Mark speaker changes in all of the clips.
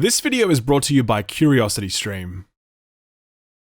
Speaker 1: This video is brought to you by CuriosityStream.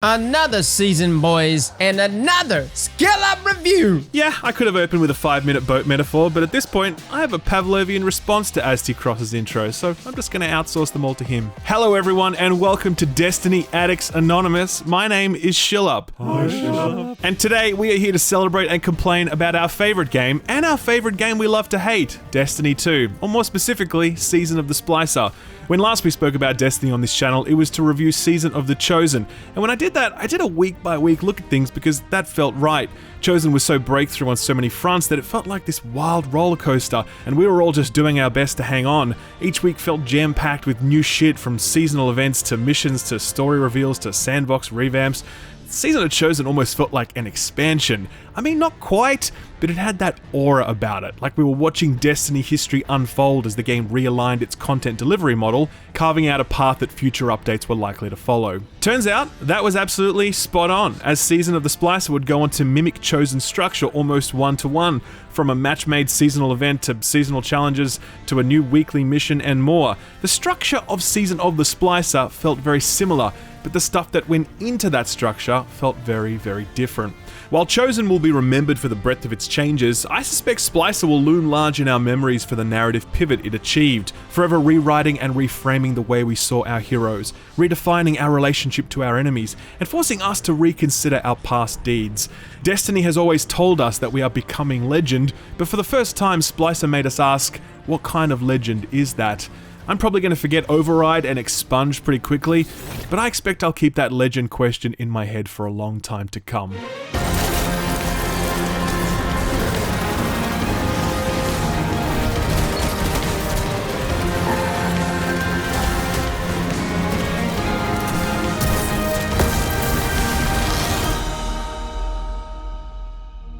Speaker 2: Another season, boys, and another skill up review!
Speaker 1: Yeah, I could have opened with a 5-minute boat metaphor, but at this point, I have a Pavlovian response to Asti Cross's intro, so I'm just gonna outsource them all to him. Hello everyone, and welcome to Destiny Addicts Anonymous. My name is Shillup.
Speaker 3: Hi, Shillup.
Speaker 1: And today, we are here to celebrate and complain about our favorite game, and our favorite game we love to hate, Destiny 2, or more specifically, Season of the Splicer. When last we spoke about Destiny on this channel, it was to review Season of the Chosen, and when I did that, I did a week-by-week look at things because that felt right. Chosen was so breakthrough on so many fronts that it felt like this wild roller coaster, and we were all just doing our best to hang on. Each week felt jam-packed with new shit, from seasonal events to missions to story reveals to sandbox revamps. Season of Chosen almost felt like an expansion. I mean, not quite, but it had that aura about it, like we were watching Destiny history unfold as the game realigned its content delivery model, carving out a path that future updates were likely to follow. Turns out, that was absolutely spot on, as Season of the Splicer would go on to mimic Chosen's structure almost one-to-one, from a match-made seasonal event to seasonal challenges to a new weekly mission and more. The structure of Season of the Splicer felt very similar, but the stuff that went into that structure felt very, very different. While Chosen will be remembered for the breadth of its changes, I suspect Splicer will loom large in our memories for the narrative pivot it achieved, forever rewriting and reframing the way we saw our heroes, redefining our relationship to our enemies, and forcing us to reconsider our past deeds. Destiny has always told us that we are becoming legend, but for the first time Splicer made us ask, what kind of legend is that? I'm probably going to forget Override and Expunge pretty quickly, but I expect I'll keep that legend question in my head for a long time to come.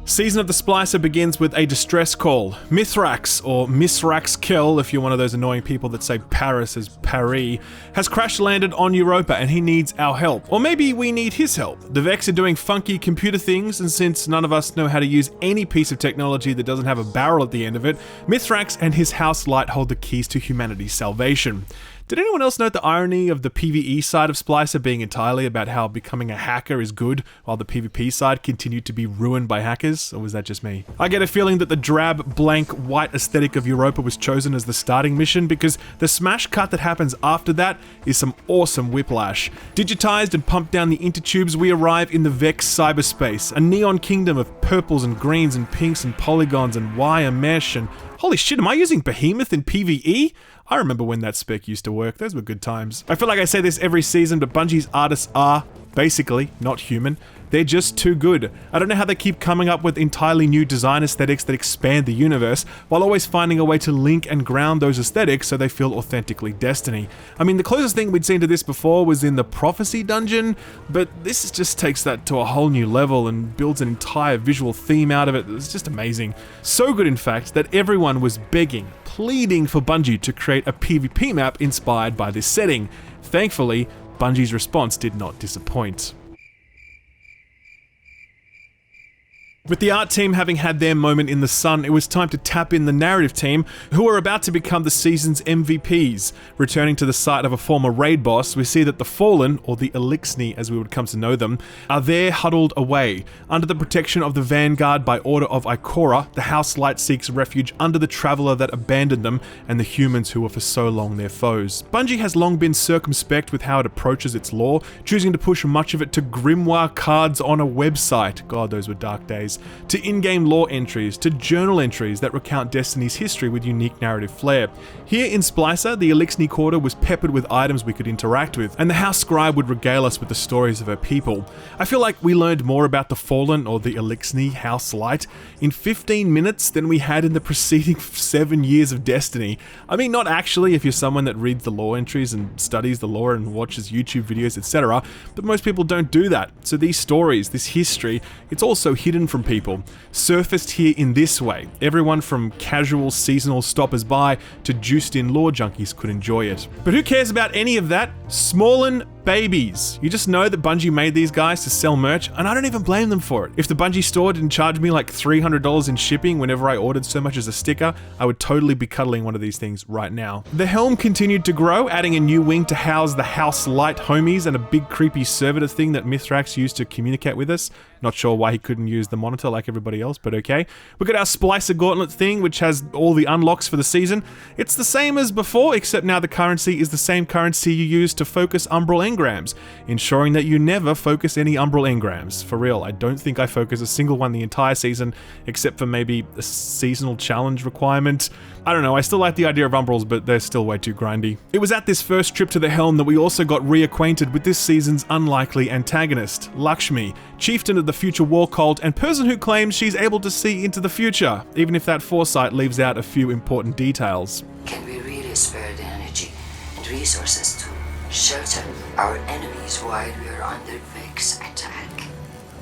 Speaker 1: Season of the Splicer begins with a distress call. Mithrax, or Misrax Kill if you're one of those annoying people that say Paris as Paris, has crash landed on Europa and he needs our help. Or maybe we need his help. The Vex are doing funky computer things, and since none of us know how to use any piece of technology that doesn't have a barrel at the end of it, Mithrax and his house light hold the keys to humanity's salvation. Did anyone else note the irony of the PvE side of Splicer being entirely about how becoming a hacker is good, while the PvP side continued to be ruined by hackers? Or was that just me? I get a feeling that the drab, blank, white aesthetic of Europa was chosen as the starting mission because the smash cut that happens after that is some awesome whiplash. Digitized and pumped down the intertubes, we arrive in the Vex cyberspace, a neon kingdom of purples and greens and pinks and polygons and wire mesh and... Holy shit, am I using Behemoth in PvE? I remember when that spec used to work. Those were good times. I feel like I say this every season, but Bungie's artists are, basically, not human. They're just too good. I don't know how they keep coming up with entirely new design aesthetics that expand the universe, while always finding a way to link and ground those aesthetics so they feel authentically Destiny. I mean, the closest thing we'd seen to this before was in the Prophecy dungeon, but this just takes that to a whole new level and builds an entire visual theme out of it. It's just amazing. So good, in fact, that everyone was begging, pleading for Bungie to create a PvP map inspired by this setting. Thankfully, Bungie's response did not disappoint. With the art team having had their moment in the sun, it was time to tap in the narrative team, who are about to become the season's MVPs. Returning to the site of a former raid boss, we see that the Fallen, or the Eliksni as we would come to know them, are there huddled away. Under the protection of the Vanguard by order of Ikora, the House Light seeks refuge under the Traveler that abandoned them and the humans who were for so long their foes. Bungie has long been circumspect with how it approaches its lore, choosing to push much of it to grimoire cards on a website. God, those were dark days. To in-game lore entries, to journal entries that recount Destiny's history with unique narrative flair. Here in Splicer, the Eliksni Quarter was peppered with items we could interact with, and the House Scribe would regale us with the stories of her people. I feel like we learned more about the Fallen, or the Eliksni House Light, in 15 minutes than we had in the preceding 7 years of Destiny. I mean, not actually if you're someone that reads the lore entries and studies the lore and watches YouTube videos, etc., but most people don't do that. So these stories, this history, it's also hidden from people, surfaced here in this way. Everyone from casual seasonal stoppers by to juiced in lore junkies could enjoy it. But who cares about any of that? Smallin babies. You just know that Bungie made these guys to sell merch, and I don't even blame them for it. If the Bungie store didn't charge me like $300 in shipping whenever I ordered so much as a sticker, I would totally be cuddling one of these things right now. The helm continued to grow, adding a new wing to house the House Light homies and a big creepy servitor thing that Mithrax used to communicate with us. Not sure why he couldn't use the monitor like everybody else, but okay. We got our Splicer Gauntlet thing, which has all the unlocks for the season. It's the same as before, except now the currency is the same currency you use to focus Umbral engrams, ensuring that you never focus any Umbral engrams. For real, I don't think I focus a single one the entire season, except for maybe a seasonal challenge requirement. I don't know, I still like the idea of Umbrals, but they're still way too grindy. It was at this first trip to the Helm that we also got reacquainted with this season's unlikely antagonist, Lakshmi, chieftain of the future war cult and person who claims she's able to see into the future, even if that foresight leaves out a few important details.
Speaker 3: Can we really spare the energy and resources to shelter our enemies while we are under Vex attack?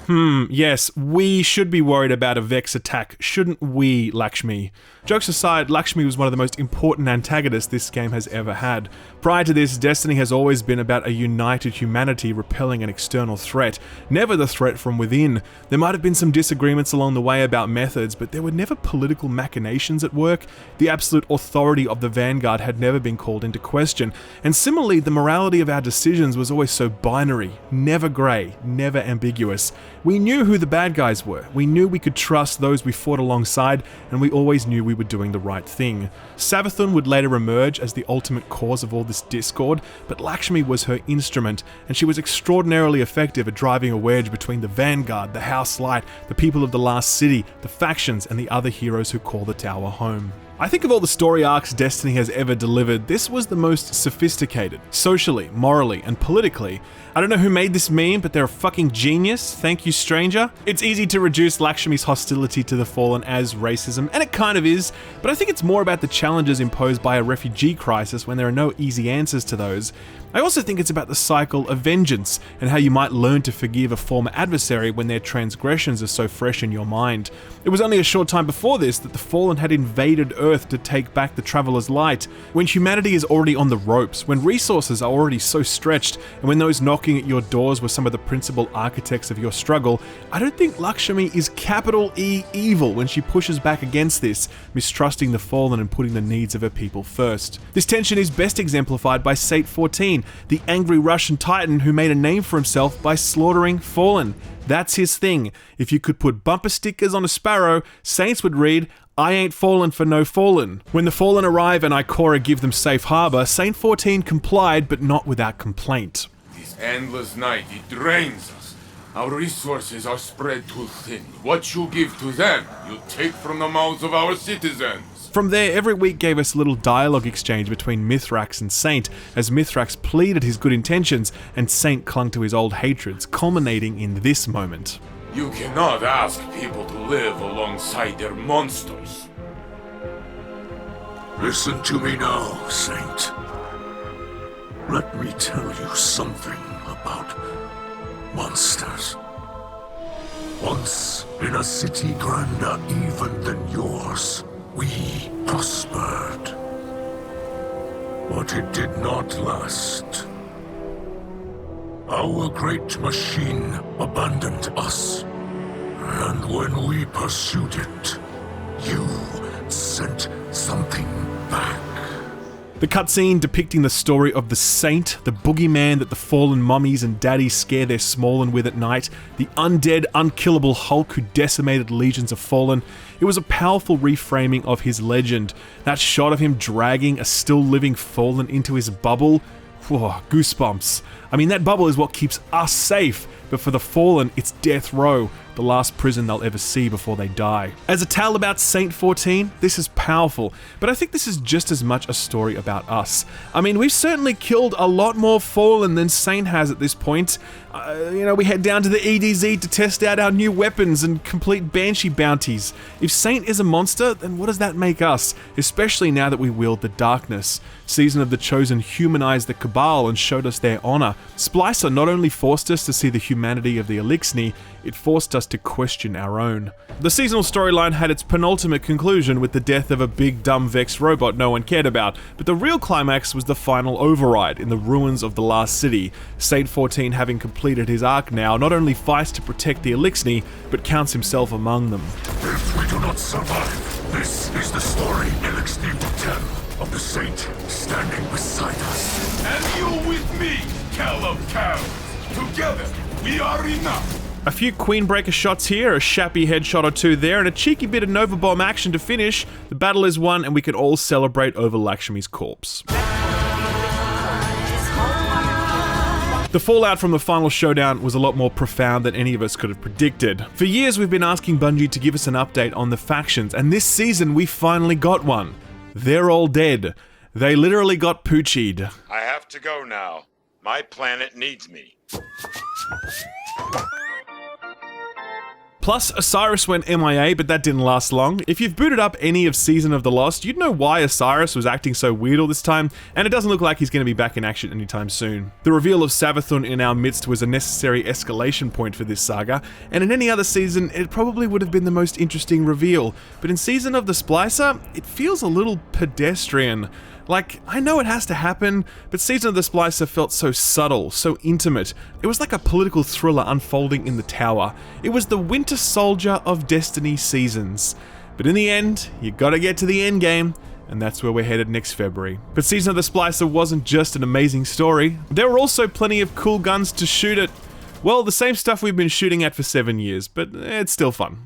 Speaker 1: Yes, we should be worried about a Vex attack, shouldn't we, Lakshmi? Jokes aside, Lakshmi was one of the most important antagonists this game has ever had. Prior to this, Destiny has always been about a united humanity repelling an external threat, never the threat from within. There might have been some disagreements along the way about methods, but there were never political machinations at work. The absolute authority of the Vanguard had never been called into question, and similarly, the morality of our decisions was always so binary, never grey, never ambiguous. We knew who the bad guys were, we knew we could trust those we fought alongside, and we always knew we were doing the right thing. Savathun would later emerge as the ultimate cause of all this discord, but Lakshmi was her instrument, and she was extraordinarily effective at driving a wedge between the Vanguard, the House Light, the people of the Last City, the factions, and the other heroes who call the tower home. I think of all the story arcs Destiny has ever delivered, this was the most sophisticated, socially, morally, and politically. I don't know who made this meme, but they're a fucking genius. Thank you, stranger. It's easy to reduce Lakshmi's hostility to the Fallen as racism, and it kind of is, but I think it's more about the challenges imposed by a refugee crisis when there are no easy answers to those. I also think it's about the cycle of vengeance, and how you might learn to forgive a former adversary when their transgressions are so fresh in your mind. It was only a short time before this that the Fallen had invaded Earth to take back the Traveler's Light. When humanity is already on the ropes, when resources are already so stretched, and when those knocking at your doors were some of the principal architects of your struggle, I don't think Lakshmi is capital E evil when she pushes back against this, mistrusting the Fallen and putting the needs of her people first. This tension is best exemplified by Sate 14, the angry Russian titan who made a name for himself by slaughtering Fallen. That's his thing. If you could put bumper stickers on a sparrow, Saints would read, "I ain't fallen for no fallen." When the Fallen arrive and Ikora give them safe harbor, Saint 14 complied, but not without complaint.
Speaker 4: This endless night, it drains us. Our resources are spread too thin. What you give to them, you take from the mouths of our citizens.
Speaker 1: From there, every week gave us a little dialogue exchange between Mithrax and Saint, as Mithrax pleaded his good intentions and Saint clung to his old hatreds, culminating in this moment.
Speaker 4: You cannot ask people to live alongside their monsters.
Speaker 5: Listen to me now, Saint. Let me tell you something about monsters. Once, in a city grander even than yours, we prospered. But it did not last. Our great machine abandoned us. And when we pursued it, you sent something back.
Speaker 1: The cutscene depicting the story of the Saint, the boogeyman that the fallen mummies and daddies scare their smallin with at night, the undead, unkillable Hulk who decimated legions of fallen. It was a powerful reframing of his legend. That shot of him dragging a still living fallen into his bubble, whoa, goosebumps. I mean, that bubble is what keeps us safe, but for the fallen, it's death row, the last prison they'll ever see before they die. As a tale about Saint 14, this is powerful, but I think this is just as much a story about us. I mean, we've certainly killed a lot more fallen than Saint has at this point. We head down to the EDZ to test out our new weapons and complete Banshee bounties. If Saint is a monster, then what does that make us? Especially now that we wield the darkness. Season of the Chosen humanized the Cabal and showed us their honor. Splicer not only forced us to see the humanity of the Eliksni, it forced us us to question our own. The seasonal storyline had its penultimate conclusion with the death of a big dumb Vex robot no one cared about, but the real climax was the final override in the ruins of the last city. Saint 14, having completed his arc now, not only fights to protect the Eliksni, but counts himself among them.
Speaker 5: If we do not survive, this is the story Eliksni will tell of the Saint standing beside us.
Speaker 4: And you with me, Cal of Cows. Together, we are enough.
Speaker 1: A few Queenbreaker shots here, a shappy headshot or two there, and a cheeky bit of Nova Bomb action to finish. The battle is won, and we can all celebrate over Lakshmi's corpse. The fallout from the final showdown was a lot more profound than any of us could have predicted. For years we've been asking Bungie to give us an update on the factions, and this season we finally got one. They're all dead. They literally got poochied.
Speaker 6: I have to go now. My planet needs me.
Speaker 1: Plus, Osiris went MIA, but that didn't last long. If you've booted up any of Season of the Lost, you'd know why Osiris was acting so weird all this time, and it doesn't look like he's going to be back in action anytime soon. The reveal of Savathun in our midst was a necessary escalation point for this saga, and in any other season, it probably would have been the most interesting reveal. But in Season of the Splicer, it feels a little pedestrian. Like, I know it has to happen, but Season of the Splicer felt so subtle, so intimate. It was like a political thriller unfolding in the tower. It was the Winter Soldier of Destiny seasons. But in the end, you gotta get to the end game, and that's where we're headed next February. But Season of the Splicer wasn't just an amazing story. There were also plenty of cool guns to shoot at. Well, the same stuff we've been shooting at for 7 years, but it's still fun.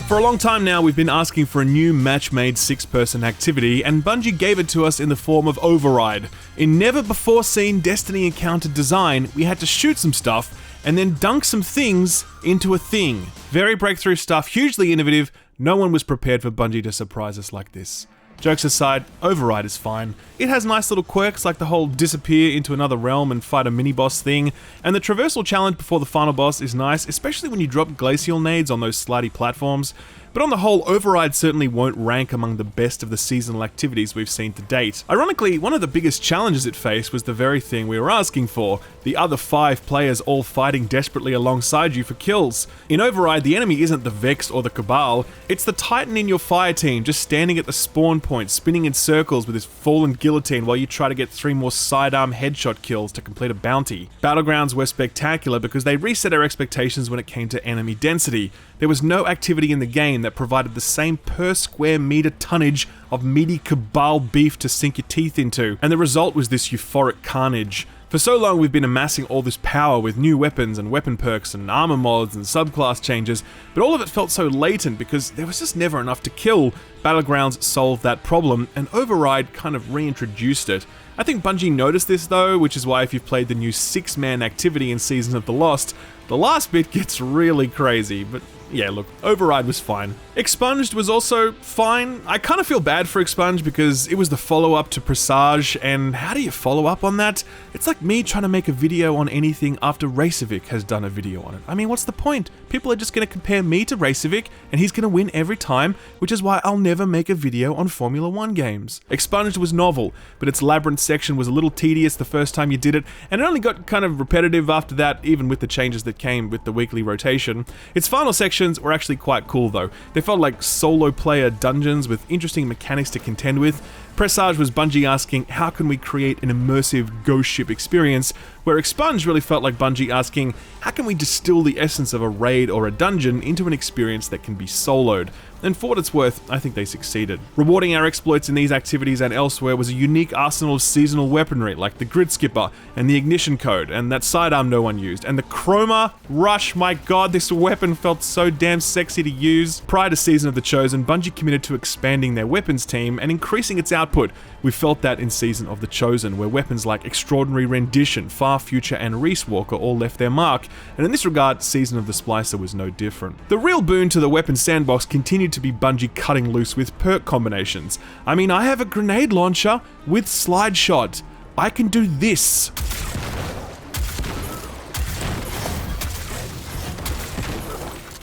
Speaker 1: For a long time now, we've been asking for a new match-made 6-person activity, and Bungie gave it to us in the form of Override. In never-before-seen Destiny encounter design, we had to shoot some stuff, and then dunk some things into a thing. Very breakthrough stuff, hugely innovative. No one was prepared for Bungie to surprise us like this. Jokes aside, Override is fine. It has nice little quirks like the whole disappear into another realm and fight a mini-boss thing, and the traversal challenge before the final boss is nice, especially when you drop glacial nades on those slidey platforms. But on the whole, Override certainly won't rank among the best of the seasonal activities we've seen to date. Ironically, one of the biggest challenges it faced was the very thing we were asking for, the other 5 players all fighting desperately alongside you for kills. In Override, the enemy isn't the Vex or the Cabal, it's the Titan in your Fireteam just standing at the spawn point, spinning in circles with his fallen guillotine while you try to get 3 more sidearm headshot kills to complete a bounty. Battlegrounds were spectacular because they reset our expectations when it came to enemy density. There was no activity in the game that provided the same per square meter tonnage of meaty Cabal beef to sink your teeth into, and the result was this euphoric carnage. For so long we've been amassing all this power with new weapons and weapon perks and armor mods and subclass changes, but all of it felt so latent because there was just never enough to kill. Battlegrounds solved that problem, and Override kind of reintroduced it. I think Bungie noticed this though, which is why if you've played the new 6-man activity in Season of the Lost, the last bit gets really crazy, but yeah, look, Override was fine. Expunged was also fine. I kind of feel bad for Expunged because it was the follow-up to Presage, and how do you follow up on that? It's like me trying to make a video on anything after Resurrected has done a video on it. I mean, what's the point? People are just going to compare me to Resurrected, and he's going to win every time, which is why I'll never make a video on Formula 1 games. Expunged was novel, but its labyrinth section was a little tedious the first time you did it, and it only got kind of repetitive after that, even with the changes that came with the weekly rotation. Its final sections were actually quite cool though. They felt like solo player dungeons with interesting mechanics to contend with. Presage was Bungie asking, how can we create an immersive ghost ship experience, where Expunge really felt like Bungie asking, how can we distill the essence of a raid or a dungeon into an experience that can be soloed? And for what it's worth, I think they succeeded. Rewarding our exploits in these activities and elsewhere was a unique arsenal of seasonal weaponry like the Grid Skipper and the Ignition Code and that sidearm no one used, and the Chroma Rush. My god, this weapon felt so damn sexy to use. Prior to Season of the Chosen, Bungie committed to expanding their weapons team and increasing its output. We felt that in Season of the Chosen, where weapons like Extraordinary Rendition, Far Future and Reese Walker all left their mark, and in this regard, Season of the Splicer was no different. The real boon to the weapon sandbox continued to be Bungie cutting loose with perk combinations. I mean, I have a grenade launcher with slide shot. I can do this.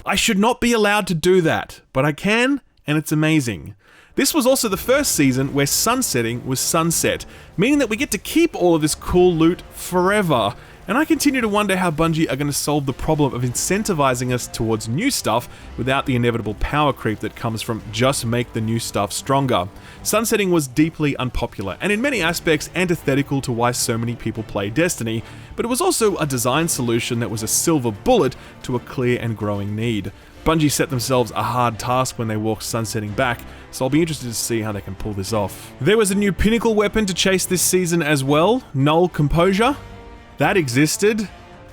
Speaker 1: I should not be allowed to do that, but I can, and it's amazing. This was also the first season where sunsetting was sunset, meaning that we get to keep all of this cool loot forever. And I continue to wonder how Bungie are going to solve the problem of incentivizing us towards new stuff without the inevitable power creep that comes from just make the new stuff stronger. Sunsetting was deeply unpopular, and in many aspects antithetical to why so many people play Destiny, but it was also a design solution that was a silver bullet to a clear and growing need. Bungie set themselves a hard task when they walked sunsetting back, so I'll be interested to see how they can pull this off. There was a new pinnacle weapon to chase this season as well, Null Composure. That existed.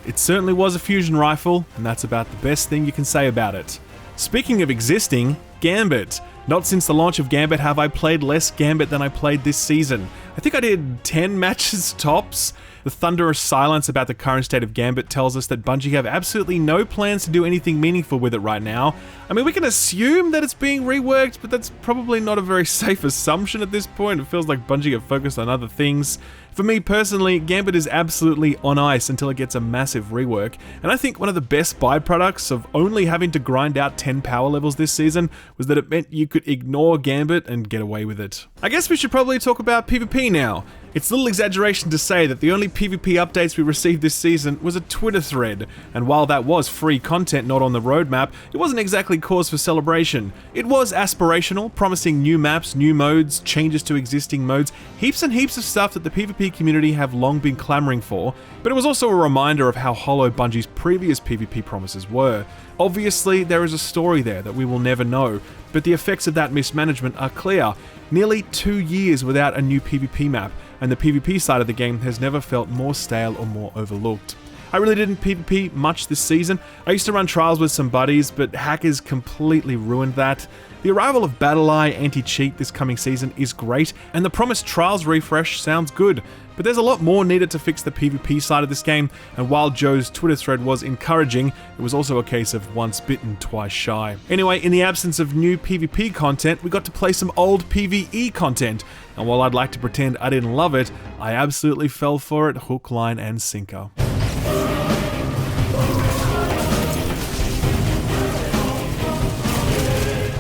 Speaker 1: It certainly was a fusion rifle, and that's about the best thing you can say about it. Speaking of existing, Gambit. Not since the launch of Gambit have I played less Gambit than I played this season. I think I did 10 matches tops. The thunderous silence about the current state of Gambit tells us that Bungie have absolutely no plans to do anything meaningful with it right now. I mean, we can assume that it's being reworked, but that's probably not a very safe assumption at this point. It feels like Bungie have focused on other things. For me personally, Gambit is absolutely on ice until it gets a massive rework, and I think one of the best byproducts of only having to grind out 10 power levels this season was that it meant you could ignore Gambit and get away with it. I guess we should probably talk about PvP now. It's little exaggeration to say that the only PvP updates we received this season was a Twitter thread, and while that was free content not on the roadmap, it wasn't exactly cause for celebration. It was aspirational, promising new maps, new modes, changes to existing modes, heaps and heaps of stuff that the PvP community have long been clamoring for, but it was also a reminder of how hollow Bungie's previous PvP promises were. Obviously, there is a story there that we will never know, but the effects of that mismanagement are clear. Nearly 2 years without a new PvP map, and the PvP side of the game has never felt more stale or more overlooked. I really didn't PvP much this season. I used to run trials with some buddies, but hackers completely ruined that. The arrival of BattleEye anti-cheat this coming season is great, and the promised trials refresh sounds good, but there's a lot more needed to fix the PvP side of this game, and while Joe's Twitter thread was encouraging, it was also a case of once bitten, twice shy. Anyway, in the absence of new PvP content, we got to play some old PvE content, and while I'd like to pretend I didn't love it, I absolutely fell for it hook, line, and sinker.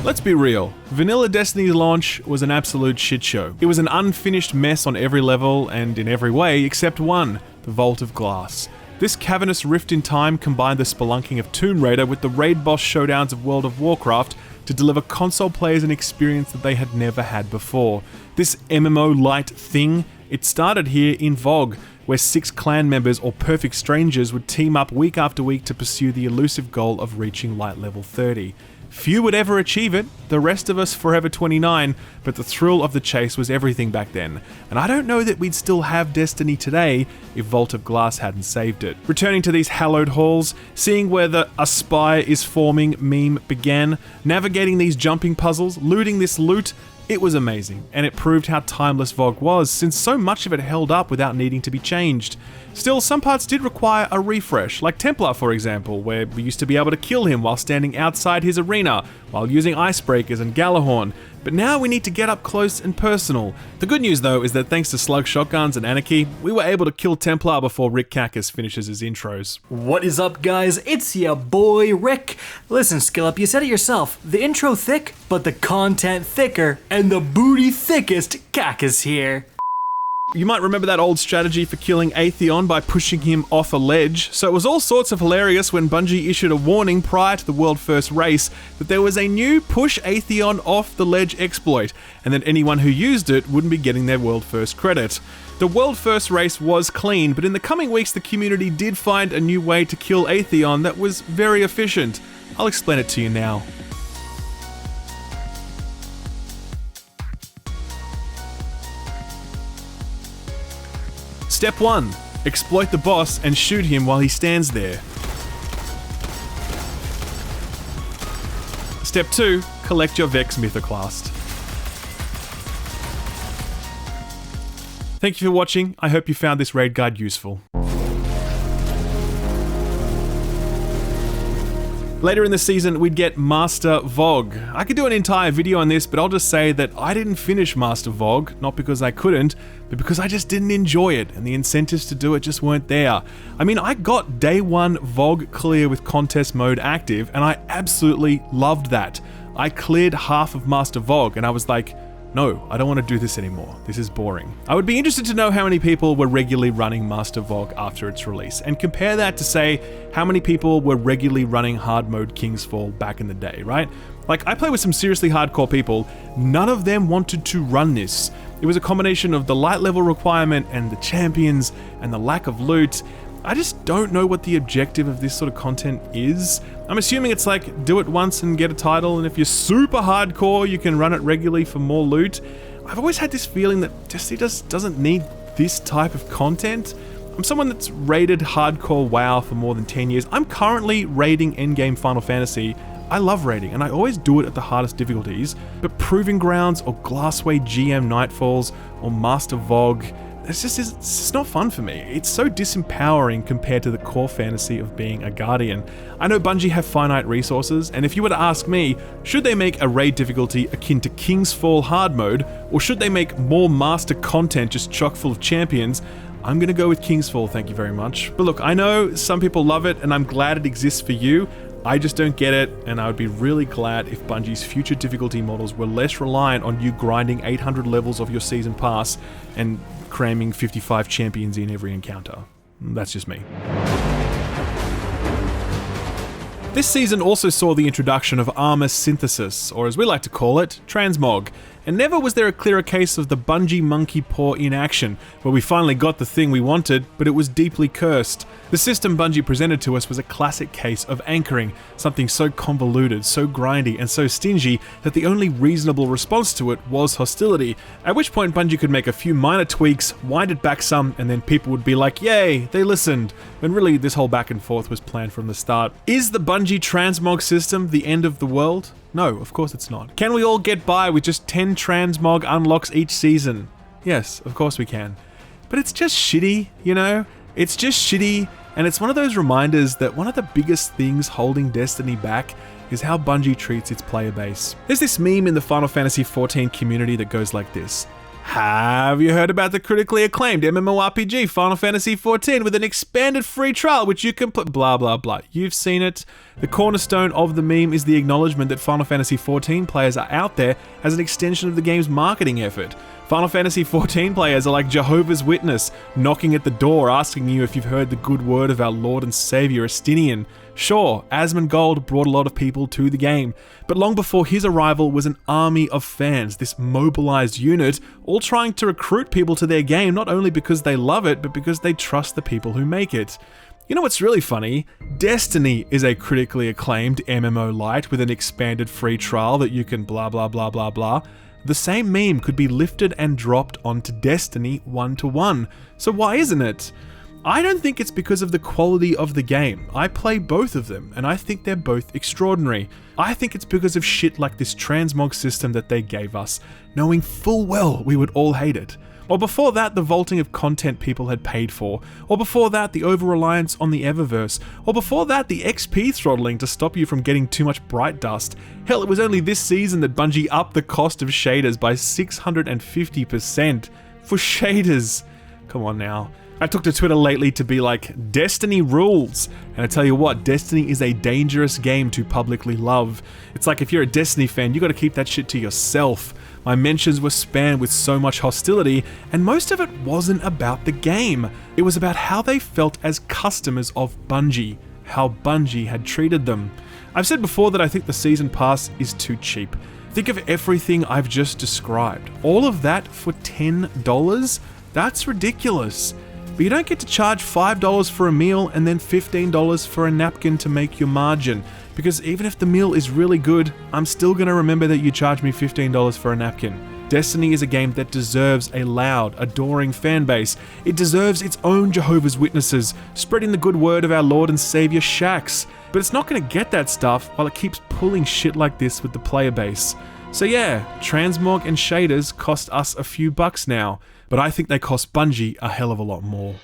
Speaker 1: Let's be real, vanilla Destiny's launch was an absolute shitshow. It was an unfinished mess on every level and in every way except one, the Vault of Glass. This cavernous rift in time combined the spelunking of Tomb Raider with the raid boss showdowns of World of Warcraft to deliver console players an experience that they had never had before. This MMO-light thing, it started here in VoG, where 6 clan members or perfect strangers would team up week after week to pursue the elusive goal of reaching light level 30. Few would ever achieve it, the rest of us forever 29, but the thrill of the chase was everything back then, and I don't know that we'd still have Destiny today if Vault of Glass hadn't saved it. Returning to these hallowed halls, seeing where the "a spire is forming" meme began, navigating these jumping puzzles, looting this loot, it was amazing, and it proved how timeless VoG was, since so much of it held up without needing to be changed. Still, some parts did require a refresh, like Templar for example, where we used to be able to kill him while standing outside his arena, while using icebreakers and Galahorn, but now we need to get up close and personal. The good news though is that thanks to slug shotguns and Anarchy, we were able to kill Templar before Rick Cacus finishes his intros.
Speaker 7: What is up guys, it's ya boy Rick. Listen Skill Up, you said it yourself, the intro thick, but the content thicker, and the booty thickest Cacus here.
Speaker 1: You might remember that old strategy for killing Atheon by pushing him off a ledge, so it was all sorts of hilarious when Bungie issued a warning prior to the world first race that there was a new push Atheon off the ledge exploit, and that anyone who used it wouldn't be getting their world first credit. The world first race was clean, but in the coming weeks the community did find a new way to kill Atheon that was very efficient. I'll explain it to you now. Step 1. Exploit the boss and shoot him while he stands there. Step 2. Collect your Vex Mythoclast. Thank you for watching. I hope you found this raid guide useful. Later in the season, we'd get Master Vogue. I could do an entire video on this, but I'll just say that I didn't finish Master Vogue, not because I couldn't, but because I just didn't enjoy it, and the incentives to do it just weren't there. I mean, I got day 1 Vogue clear with contest mode active, and I absolutely loved that. I cleared half of Master Vogue, and I was like, no, I don't want to do this anymore. This is boring. I would be interested to know how many people were regularly running Master Vogue after its release, and compare that to, say, how many people were regularly running hard mode Kingsfall back in the day, right? Like, I play with some seriously hardcore people, none of them wanted to run this. It was a combination of the light level requirement and the champions and the lack of loot. I just don't know what the objective of this sort of content is. I'm assuming it's like, do it once and get a title, and if you're super hardcore, you can run it regularly for more loot. I've always had this feeling that Destiny just doesn't need this type of content. I'm someone that's raided hardcore WoW for more than 10 years. I'm currently raiding endgame Final Fantasy. I love raiding, and I always do it at the hardest difficulties, but Proving Grounds or Glassway GM Nightfalls or Master Vogue, it's just not fun for me. It's so disempowering compared to the core fantasy of being a Guardian. I know Bungie have finite resources, and if you were to ask me, should they make a raid difficulty akin to Kingsfall hard mode, or should they make more master content just chock full of champions, I'm gonna go with Kingsfall, thank you very much. But look, I know some people love it, and I'm glad it exists for you. I just don't get it, and I would be really glad if Bungie's future difficulty models were less reliant on you grinding 800 levels of your season pass and cramming 55 champions in every encounter. That's just me. This season also saw the introduction of armor synthesis, or as we like to call it, Transmog. And never was there a clearer case of the Bungie monkey paw in action, where we finally got the thing we wanted, but it was deeply cursed. The system Bungie presented to us was a classic case of anchoring, something so convoluted, so grindy, and so stingy that the only reasonable response to it was hostility, at which point Bungie could make a few minor tweaks, wind it back some, and then people would be like, yay, they listened, when really this whole back and forth was planned from the start. Is the Bungie Transmog system the end of the world? No, of course it's not. Can we all get by with just 10 Transmog unlocks each season? Yes, of course we can. But it's just shitty, you know? It's just shitty, and it's one of those reminders that one of the biggest things holding Destiny back is how Bungie treats its player base. There's this meme in the Final Fantasy XIV community that goes like this. Have you heard about the critically acclaimed MMORPG Final Fantasy XIV with an expanded free trial which you can put blah blah blah. You've seen it. The cornerstone of the meme is the acknowledgement that Final Fantasy XIV players are out there as an extension of the game's marketing effort. Final Fantasy XIV players are like Jehovah's Witness, knocking at the door asking you if you've heard the good word of our Lord and Savior Estinian. Sure, Asmongold brought a lot of people to the game, but long before his arrival was an army of fans, this mobilized unit, all trying to recruit people to their game not only because they love it, but because they trust the people who make it. You know what's really funny? Destiny is a critically acclaimed MMO light with an expanded free trial that you can blah blah blah blah blah. The same meme could be lifted and dropped onto Destiny 1-to-1, so why isn't it? I don't think it's because of the quality of the game. I play both of them, and I think they're both extraordinary. I think it's because of shit like this transmog system that they gave us, knowing full well we would all hate it. Or before that, the vaulting of content people had paid for. Or before that, the over-reliance on the Eververse. Or before that, the XP throttling to stop you from getting too much bright dust. Hell, it was only this season that Bungie upped the cost of shaders by 650%. For shaders. Come on now. I took to Twitter lately to be like, Destiny rules. And I tell you what, Destiny is a dangerous game to publicly love. It's like if you're a Destiny fan, you gotta keep that shit to yourself. My mentions were spammed with so much hostility, and most of it wasn't about the game. It was about how they felt as customers of Bungie, how Bungie had treated them. I've said before that I think the season pass is too cheap. Think of everything I've just described. All of that for $10? That's ridiculous. But you don't get to charge $5 for a meal and then $15 for a napkin to make your margin. Because even if the meal is really good, I'm still going to remember that you charged me $15 for a napkin. Destiny is a game that deserves a loud, adoring fan base. It deserves its own Jehovah's Witnesses, spreading the good word of our Lord and Savior Shaxx. But it's not going to get that stuff while it keeps pulling shit like this with the player base. So yeah, Transmog and shaders cost us a few bucks now, but I think they cost Bungie a hell of a lot more.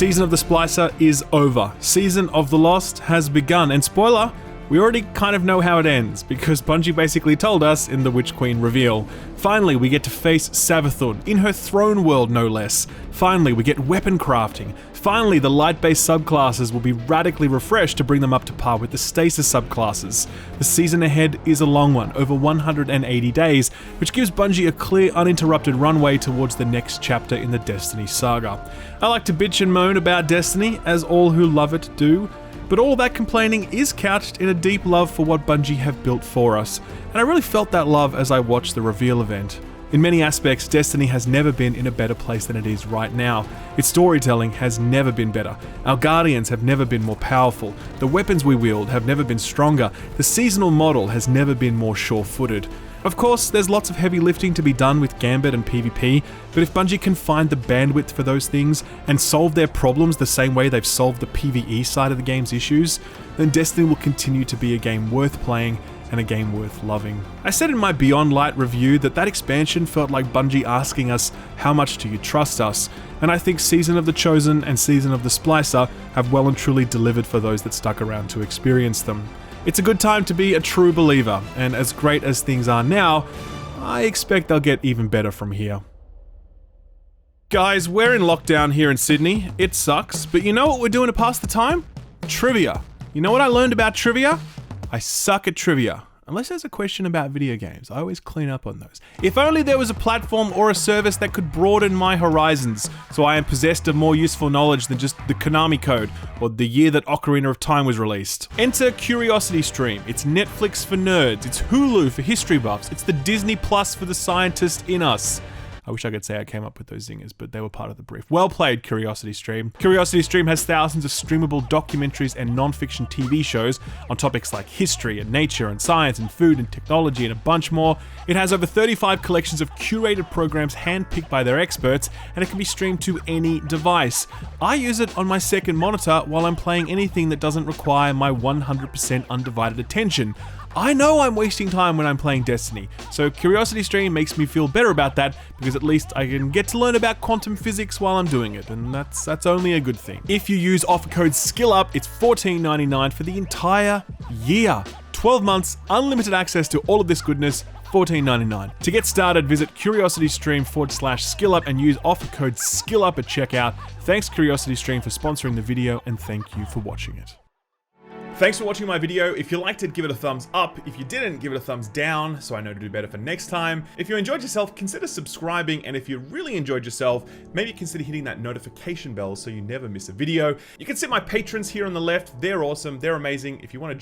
Speaker 1: Season of the Splicer is over. Season of the Lost has begun, and spoiler, we already kind of know how it ends, because Bungie basically told us in the Witch Queen reveal. Finally, we get to face Savathun, in her throne world no less. Finally, we get weapon crafting. Finally, the light-based subclasses will be radically refreshed to bring them up to par with the stasis subclasses. The season ahead is a long one, over 180 days, which gives Bungie a clear, uninterrupted runway towards the next chapter in the Destiny saga. I like to bitch and moan about Destiny, as all who love it do, but all that complaining is couched in a deep love for what Bungie have built for us, and I really felt that love as I watched the reveal event. In many aspects, Destiny has never been in a better place than it is right now. Its storytelling has never been better. Our Guardians have never been more powerful. The weapons we wield have never been stronger. The seasonal model has never been more sure-footed. Of course, there's lots of heavy lifting to be done with Gambit and PvP, but if Bungie can find the bandwidth for those things and solve their problems the same way they've solved the PvE side of the game's issues, then Destiny will continue to be a game worth playing and a game worth loving. I said in my Beyond Light review that expansion felt like Bungie asking us, how much do you trust us? And I think Season of the Chosen and Season of the Splicer have well and truly delivered for those that stuck around to experience them. It's a good time to be a true believer, and as great as things are now, I expect they'll get even better from here. Guys, we're in lockdown here in Sydney. It sucks, but you know what we're doing to pass the time? Trivia. You know what I learned about trivia? I suck at trivia. Unless there's a question about video games, I always clean up on those. If only there was a platform or a service that could broaden my horizons, so I am possessed of more useful knowledge than just the Konami code, or the year that Ocarina of Time was released. Enter CuriosityStream. It's Netflix for nerds, it's Hulu for history buffs, it's the Disney Plus for the scientist in us. I wish I could say I came up with those zingers, but they were part of the brief. Well played, CuriosityStream. CuriosityStream has thousands of streamable documentaries and non-fiction TV shows on topics like history and nature and science and food and technology and a bunch more. It has over 35 collections of curated programs handpicked by their experts, and it can be streamed to any device. I use it on my second monitor while I'm playing anything that doesn't require my 100% undivided attention. I know I'm wasting time when I'm playing Destiny, so CuriosityStream makes me feel better about that because at least I can get to learn about quantum physics while I'm doing it, and that's only a good thing. If you use offer code SKILLUP, it's $14.99 for the entire year. 12 months, unlimited access to all of this goodness, $14.99. To get started, visit CuriosityStream/SkillUp and use offer code SKILLUP at checkout. Thanks CuriosityStream for sponsoring the video, and thank you for watching it. Thanks for watching my video. If you liked it, give it a thumbs up. If you didn't, give it a thumbs down so I know to do better for next time. If you enjoyed yourself, consider subscribing, and if you really enjoyed yourself, maybe consider hitting that notification bell so you never miss a video. You can see my patrons here on the left. They're awesome. They're amazing. If you want to join